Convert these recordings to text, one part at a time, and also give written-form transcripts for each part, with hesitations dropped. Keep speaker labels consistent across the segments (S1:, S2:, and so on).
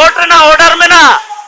S1: Court order में ना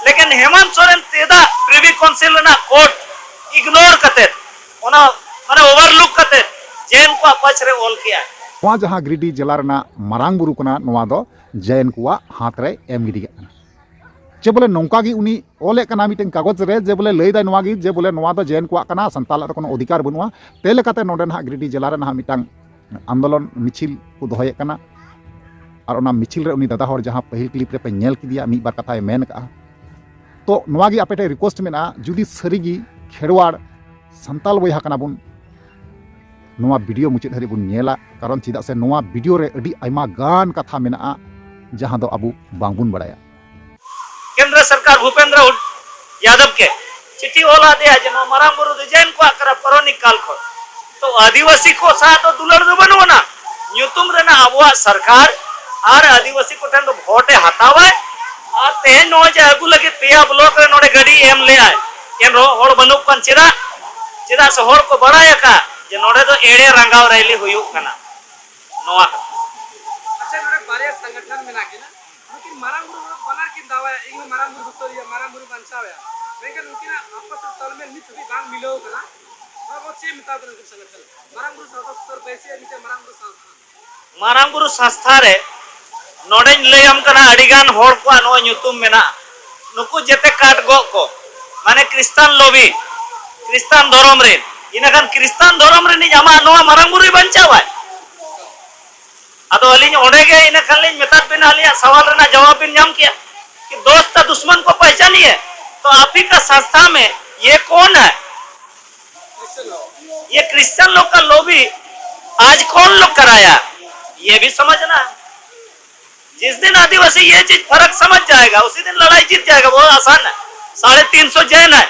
S1: लेकिन हेमंत सोरेन तेदा प्रिवी काउंसिल कोर्ट इग्नोर करते माने ओवरलुक करते जैन को पक्ष रे ऑल किया
S2: वहाँ जहाँ गिरिडीह जिला मारांग बुरु कना नवा दो जैन को हाथ रे एम गिडी जे बोले नौका की उनी ओले कना मिटें कागज रे जे बोले लैदा नवा की जे बोले नवा दो जैन को कना संताल रे कोनो अधिकार बनुआ ते लेकाते नोडे ना गिरिडीह जिला रे ना मिटांग आंदोलन मिছিল को दोहये कना और ओना मिছিল रे उनी दादा हर जहाँ पहिल क्लिप रे पे नेल किदिया मी बार कथाय मेन का तो नवा की आपेटे रिक्वेस्ट मेना जुदी सरीगी खेड़वाड़ संताल बयहा कना बुन नवा वीडियो मुचाद हरि बुन नेला कारण चिदा से नवा वीडियो रे अडी आयमा गान कथा मेना जहाँ दो अबु बांगबुन बड़ाया
S1: केंद्र सरकार भूपेंद्र यादव के चिट्ठी ओला दिया जनो मारांग बुरु जैन को आकर परोनिक काल को तो आदिवासी को साथ तो दुलर दो बनो ना न्यूतुम रे ना अबुआ सरकार और आदिवासी को ठन तो वोटे हतावे और तेन नो जे अगु लगे पेया ब्लॉक रे नोडे गाड़ी एम ले आए केन रो होड़ बनु कन चिदा से होड़ को बड़ाया का जे नोडे तो एड़े रंगाव रैली हुयु कना नोआ
S3: अच्छा नोडे बारे संगठन में नाके ना लेकिन मारांग बुरु बना के दावा इन मारांग बुरु तो मारांग बुरु बनसावे लेकिन उनकी ना आपस में तालमेल नित भी बांग मिलो कना वो चे मिताब के संगठन मारांग बुरु सदस्य पैसे नीचे मारांग बुरु
S1: संस्था रे नोडे लैम कना अडिगान होड़ को नो न्यूतुम मेना नुकु जेते काट गो को माने क्रिस्तान लोबी क्रिस्तान धर्म रे इनखान क्रिस्तान धर्म रे नि जामा नो मारांग बुरु बंचावा अदो अलिन ओडे गे इनखान लिन मेता बिन आलिया सवाल रे ना जवाब बिन नाम किया कि दोस्त दुश्मन को पहचानिए तो आप ही का संस्था में ये कौन है ये क्रिश्चियन लोग का लोबी आज कौन लोग कराया ये भी समझना है। जिस दिन आदिवासी ये चीज फर्क समझ जाएगा उसी दिन लड़ाई जीत जाएगा। बहुत आसान है। 350 जैन है,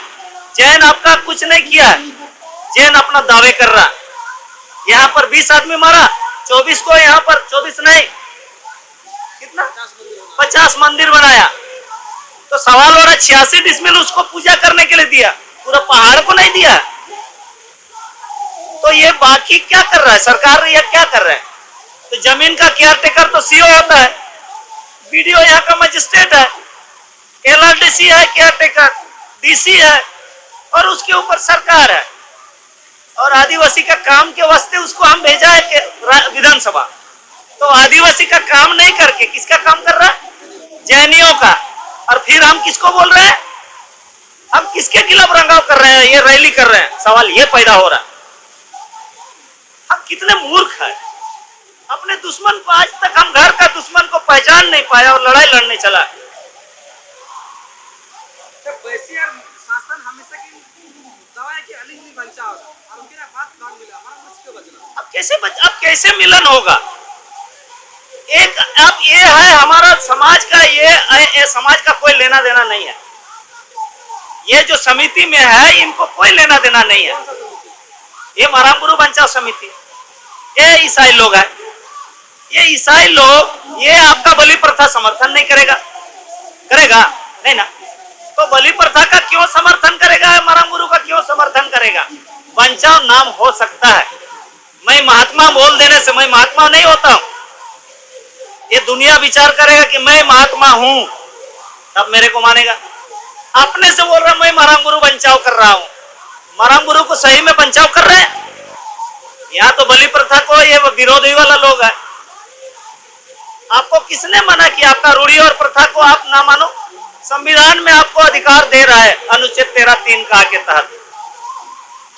S1: जैन आपका कुछ नहीं किया है, जैन अपना दावे कर रहा। यहाँ पर 20 आदमी मारा, 24 को यहाँ पर 24 नहीं कितना 50 मंदिर बनाया। तो सवाल हो रहा 86 डिसमिल उसको पूजा करने के लिए दिया, पूरा पहाड़ को नहीं दिया। तो ये बाकी क्या कर रहा है सरकार, ये क्या कर रहा है? तो जमीन का केयर टेकर तो सीओ होता है, वीडियो यहाँ का मजिस्ट्रेट है, एलआरडीसी है, केयर टेकर डीसी है, और उसके ऊपर सरकार है। और आदिवासी का काम के वास्ते उसको हम भेजा है विधानसभा। तो आदिवासी का काम नहीं करके किसका काम कर रहा है? जैनियों का। और फिर हम किसको बोल रहे हैं? हम किसके खिलाफ रंगाव कर रहे हैं, ये रैली कर रहे हैं? सवाल ये पैदा हो रहा है, हम कितने मूर्ख हैं। अपने दुश्मन को आज तक हम घर का दुश्मन को पहचान नहीं पाया और लड़ाई लड़ने चला। अब कैसे मिलन होगा? एक अब ये है हमारा समाज का, ये समाज का कोई लेना देना नहीं है। ये जो समिति में है इनको कोई लेना देना नहीं है। ये मारांग बुरु बचाओ समिति, ये ईसाई लोग है, ये ईसाई लोग ये आपका बलि प्रथा समर्थन नहीं करेगा, करेगा नहीं ना? तो बलि प्रथा का क्यों समर्थन करेगा? मारांग बुरु का क्यों समर्थन करेगा? बचाओ नाम हो सकता है, मैं महात्मा बोल देने से मैं महात्मा नहीं होता हूं। ये दुनिया विचार करेगा कि मैं महात्मा हूं तब मेरे को मानेगा। अपने से बोल रहा मैं मारांग बुरु बचाव कर रहा हूं, मारांग बुरु को सही में बचाव कर रहे हैं। यहाँ तो बलि प्रथा को ये विरोधी वाला लोग है। आपको किसने मना किया? आपका रूढ़ी और प्रथा को आप ना मानो। संविधान में आपको अधिकार दे रहा है अनुच्छेद 13(3) का के तहत।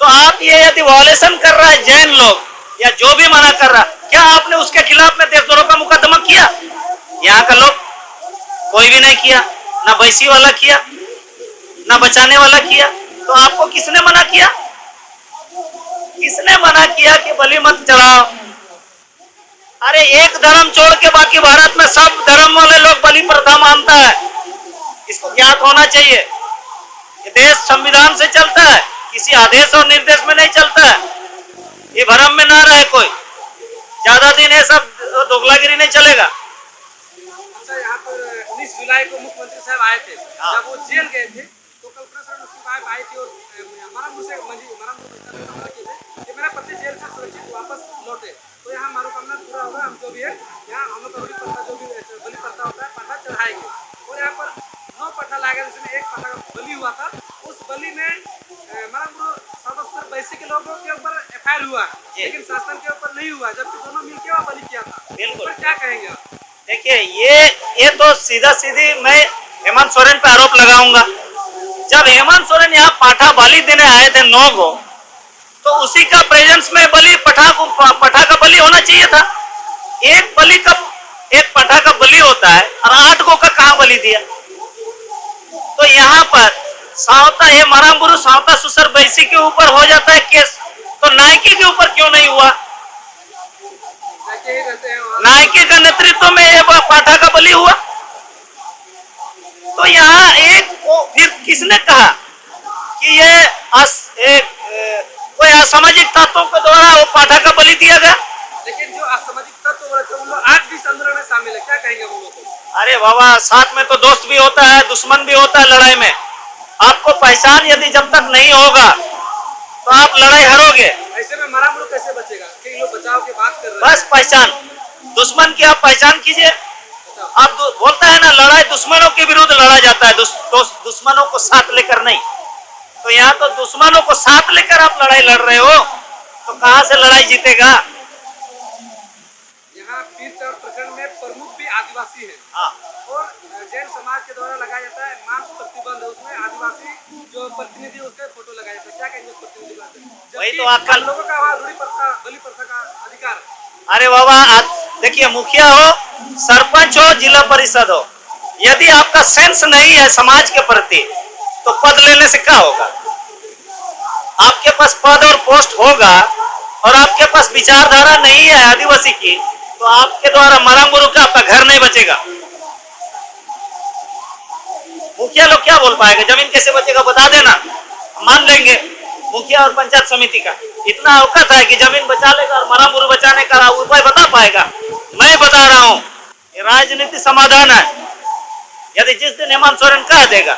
S1: तो आप ये यदि वायलेशन कर रहा है जैन लोग या जो भी मना कर रहा, क्या आपने उसके खिलाफ में देशद्रोह का मुकदमा किया? यहाँ का लोग कोई भी नहीं किया, ना बैसी वाला किया, ना बचाने वाला किया। तो आपको किसने मना किया? किसने मना किया कि बलि मत चढ़ाओ? अरे एक धर्म छोड़ के बाकी भारत में सब धर्म वाले लोग बलि प्रथा मानता है। इसको ज्ञात होना चाहिए। ये देश संविधान से चलता है, किसी आदेश और निर्देश में नहीं चलता है। ये भ्रम में ना रहे कोई, ज्यादा दिन ये सब दोगलागिरी नहीं चलेगा।
S3: अच्छा, यहाँ पर 19 जुलाई को मुख्यमंत्री साहब आए थे, जब वो जेल गए थे तो कल्पना उसकी वाइफ आई थी और मेरा पति जेल से सुरक्षित वापस लौटे। तो यहाँ मनोकामना पूरा होगा, हम जो भी है यहाँ हम लोग बलि प्रथा जो भी बलि प्रथा होता है प्रथा चढ़ाएंगे। और यहाँ पर अत्याचार हुआ, लेकिन शासन के ऊपर नहीं हुआ, जबकि दोनों मिलकर वहाँ बलि किया था।
S1: बिल्कुल।
S3: पर क्या कहेंगे आप?
S1: देखिए ये तो सीधा सीधी मैं हेमंत सोरेन पे आरोप लगाऊंगा। जब हेमंत सोरेन यहाँ पाठा बलि देने आए थे 9 को, तो उसी का प्रेजेंस में बलि पठा का बलि होना चाहिए था। एक पठा का बलि होता है और 8 को का कहाँ बलि दिया? तो यहाँ पर सावता ये मारांबुरु सावता सुसर बैसी के ऊपर हो जाता है केस, तो नायके के ऊपर क्यों नहीं हुआ?
S3: जाके ही रहते हैं वहाँ।
S1: नायके का नेतृत्व में ये पाठा का बलि हुआ। तो यहाँ फिर किसने कहा कि ये कोई असामाजिक तत्वों के द्वारा वो पाठा का बलि दिया गया?
S3: लेकिन जो असामाजिक तत्व बोले थे, उन लोग आज भी इस आंदोलन में शामिल है, क्या कहेंगे वो लोग?
S1: अरे बाबा, साथ में तो दोस्त भी होता है, दुश्मन भी होता है लड़ाई में। आपको पहचान यदि जब तक नहीं होगा तो आप लड़ाई हारोगे।
S3: ऐसे में मारांबुरु कैसे बचेगा? कई लोग बचाव की बात कर रहे हैं।
S1: बस पहचान, दुश्मन की आप पहचान कीजिए। आप बोलता है ना, लड़ाई दुश्मनों के विरुद्ध लड़ा जाता है, दुश्मनों को साथ लेकर नहीं। तो यहाँ तो दुश्मनों को साथ लेकर आप लड़ाई लड़ रहे हो, तो कहाँ से लड़ाई जीतेगा?
S3: यहाँ पीरचौर प्रखंड में प्रमुख भी आदिवासी है,
S1: हाँ,
S3: और जैन समाज के द्वारा लगाया जाता है मांस प्रतिबंध है, उसमें आदिवासी जो प्रतिनिधि उसके फोटो लगाए जाते हैं। क्या कहेंगे उस प्रतिनिधि बात?
S1: वही तो आजकल
S3: लोगों का वहाँ रूढ़ी प्रथा, बलि प्रथा का अधिकार है।
S1: अरे बाबा, देखिए, मुखिया हो, सरपंच हो, जिला परिषद हो, यदि आपका सेंस नहीं है समाज के प्रति, तो पद लेने से क्या होगा? आपके पास पद और पोस्ट होगा और आपके पास विचारधारा नहीं है आदिवासी की, तो आपके द्वारा मारांबुरु का आपका घर नहीं बचेगा। मुखिया लोग क्या बोल पाएगा? जमीन कैसे बचेगा बता देना, मान लेंगे। मुखिया और पंचायत समिति का इतना औकात है कि जमीन बचा लेगा और मारांबुरु बचाने का उपाय बता पाएगा? मैं बता रहा हूँ, ये राजनीति समाधान है। यदि जिस दिन हेमंत सोरेन कह देगा,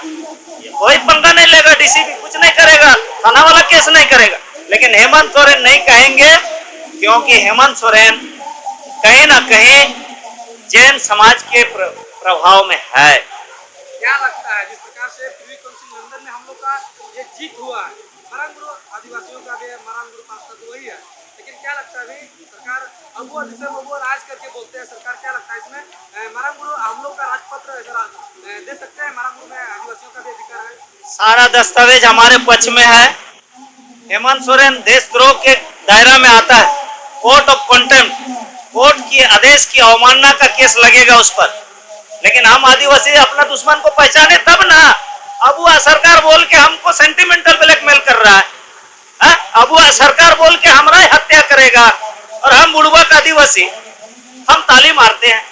S1: कोई पंगा नहीं लेगा, डीसीपी कुछ नहीं करेगा, थाना वाला केस नहीं करेगा, लेकिन हेमंत सोरेन नहीं कहेंगे, क्योंकि हेमंत सोरेन कहीं ना कहीं जैन समाज के प्रभाव में है।
S3: क्या लगता है जिस प्रकार से प्रीवी काउंसिल लंदन में हम लोग का ये जीत हुआ है, मारांबुरु आदिवासियों का भी मारांबुरु पास्ता तो वही है, लेकिन क्या लगता है अभी सरकार अबुआ जिसे अबुआ राज करके बोलते हैं, सरकार क्या लगता है इसमें मारांबुरु हम लोग का राजपत्र दे सकते हैं? मारांबुरु में आदिवासियों का भी अधिकार है,
S1: सारा दस्तावेज हमारे पक्ष में है। हेमंत सोरेन देशद्रोह के दायरा में आता है। कोर्ट ऑफ कंटेम्प्ट, कोर्ट की आदेश की अवमानना का केस लगेगा उस पर। लेकिन हम आदिवासी अपना दुश्मन को पहचाने तब ना। अबुआ सरकार बोल के हमको सेंटिमेंटल ब्लैकमेल कर रहा है। अबुआ सरकार बोल के हमारा हत्या करेगा और हम बुड़बक आदिवासी हम ताली मारते हैं।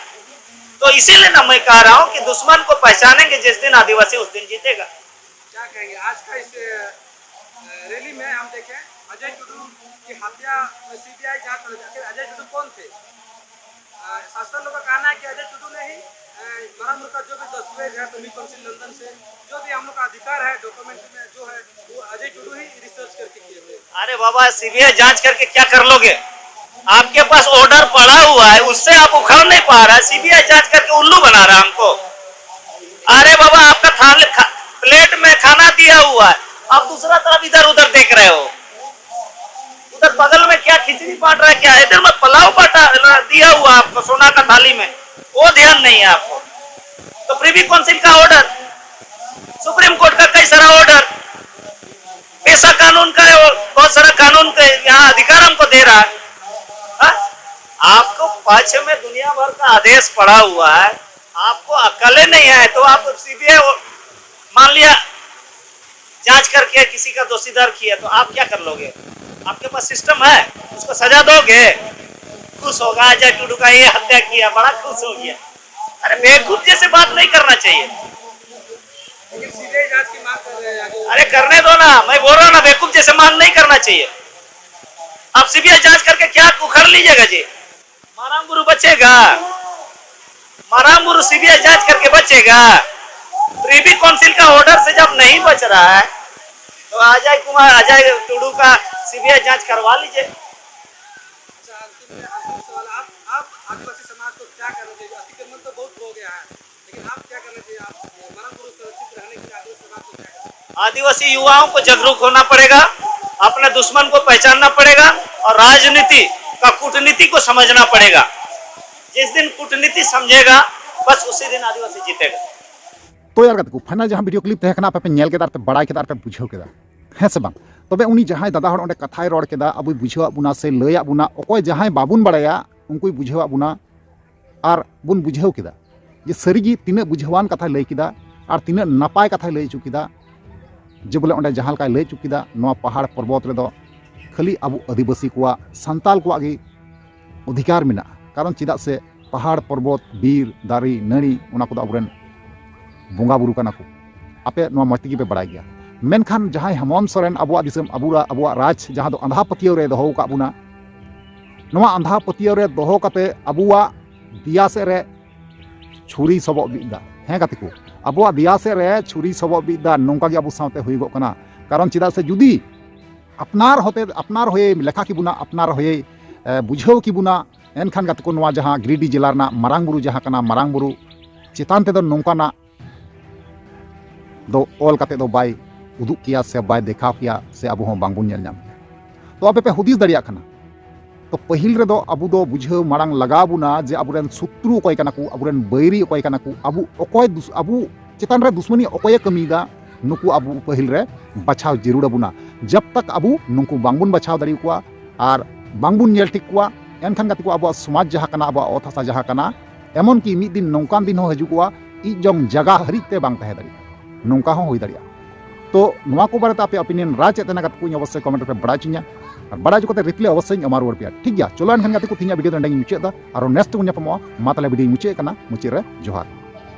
S1: तो इसीलिए ना मैं कह रहा हूँ कि दुश्मन को पहचानेंगे जिस दिन आदिवासी उस दिन जीतेगा।
S3: क्या कहेंगे आज का इस रैली में हम देखें अजय टुडू की हत्या में सीबीआई जांच हो रही है। अजय टुडू कौन थे? शासन लोग का कहना है कि अजय टुडू ने ही मारांबुरु का जो भी दस्तावेज है प्रीवी काउंसिल लंदन से जो भी हम लोग का अधिकार है डॉक्यूमेंट में जो है वो अजय टुडू ही रिसर्च करके किए हुए।
S1: अरे बाबा, सीबीआई जांच करके क्या कर लोगे? आपके पास ऑर्डर पड़ा हुआ है, उससे आप उखड़ नहीं पा रहा है। सीबीआई जांच करके उल्लू बना रहा है हमको। अरे बाबा, आपका प्लेट में खाना दिया हुआ है, आप दूसरा तरफ इधर उधर देख रहे हो। उधर बगल में क्या खिचड़ी बांट रहा है, क्या इधर में पुलाव बांटा दिया हुआ आपको सोना का थाली में, वो ध्यान नहीं है आपको। तो प्रीवी काउंसिल का ऑर्डर, सुप्रीम कोर्ट का कई सारा ऑर्डर, पेशा कानून का बहुत सारा कानून का यहाँ अधिकार हमको दे रहा है। आपको पक्ष में दुनिया भर का आदेश पड़ा हुआ है, आपको अकले नहीं है, तो आप सीबीआई मान लिया जांच करके किसी का दोषीदार किया, तो आप क्या कर लोगे? आपके पास सिस्टम है, उसको सजा दोगे? खुश होगा अजय टुडू का ये हत्या किया, बड़ा खुश हो गया। अरे बेवकूफ जैसे बात नहीं करना चाहिए।
S3: लेकिन सीबीआई जांच की मांग कर रहे हैं।
S1: अरे करने दो ना, मैं बोल रहा हूँ ना, बेवकूफ जैसे मांग नहीं करना चाहिए। आप सीबीआई जांच करके क्या उखड़ लीजिएगा जी? मारांबुरु बचेगा? मारांबुरु सीबीआई जांच करके बचेगा? प्रीवी काउंसिल का ऑर्डर से जब नहीं बच रहा है तो अजय टुडू का सीबीआई जांच करवा लीजिए।
S3: अच्छा, अंतिम सवाल, आप आदिवासी समाज को क्या करना चाहिए? अतिक्रमण तो बहुत हो गया है, लेकिन आप क्या करना चाहिए? आप मारांबुरु सुरक्षित रहने के लिए आदिवासी समाज को क्या करना चाहिए?
S1: आदिवासी युवाओं को जागरूक होना पड़ेगा, अपने दुश्मन को पहचानना पड़ेगा और राजनीति का कूटनीति को समझना पड़ेगा। जिस दिन कूटनीति समझेगा बस उसी दिन आदिवासी जीतेगा।
S2: तो यार को फाइनल जहां वीडियो क्लिप तहकना पे नेल केदा पे बड़ाई केदा पे बुझाव केदा है से बांग तबे उनी जहां दादा हड़ ओंडे कथाय रोड केदा अबु बुझाव बुना से लय बुना ओकोय जहां बाबुन बड़ाया उनको बुझाव बुना और बुन बुझाव केदा जे सरीगी तिना बुझावान कथा लय केदा और तिना नापाय कथा लय चुकीदा जे बोले ओंडे जहां का लय चुकीदा नोआ पहाड़ पर्वत रे दो खाली अबु आदिवासी को संताल को आगे अधिकार मेना कारण चिदा से पहाड़ पर्वत बीर दारी नड़ी ओना को अबरेन बोंगा बुरु कना को आपे नोआ मट्टी पे बड़ाई गया मेनखान जहां हेमंत सोरेन अबुआ दिसम अबुआ राज जहां दो अंधा पतियो रे दोहो का बुना नोआ अंधा पतियो रे दोहो कते अबुआ दिया से रे छुरी सबो बिदा हैं कते को अबुआ दिया से रे छुरी सबो बिदा नोंका गे अबु सावते हुईगो कना कारण चिदा से जुदी अपनार होये लेखा की बुना अपनार होये बुझाव की बुना एनखान कते को नोआ जहां गिरिडीह जिला रना मारांग बुरु जहां कना मारांग बुरु चितान ते दो नोंकाना दो ऑल कते दो बाय उदुक किया से बाय देखा किया से अबु हों बांगबुन नेल नाम तो आपे पे हुदिस दरिया खाना तो पहिल रे दो अबु दो बुझाव मारांग लगा बुना जे अबुरेन शत्रु अकय कना को अबुरेन बैरी अकय कना को अबु चितान रे दुश्मनी अकय कमीदा नुकु अबु पहिल रे बचाव जरूर बुना जब तक अबु नुकु बांगबुन बचाव दरी को और बांगबुन नेल ठीक को एनखान कते को अबु समाज जहां कना अबु ओत हासा जहां कना एमन की मिद दिन नौकान दिन हो हजुआ इजों जगह हरिते बांग तहे दरिया नौका हो दरिया तो नोआ को बारे आपे ओपिनियन राज चेतना को अवश्य कमेंट पे बड़ा चुनिया और बड़ा चुकते रिप्ले अवश्य अमा रुआड़ पे ठीक गया चलो एनखान को तीन वीडियो मुचादा और नेक्स्ट को मा वीडियो मुचे मुचे रे जोहार।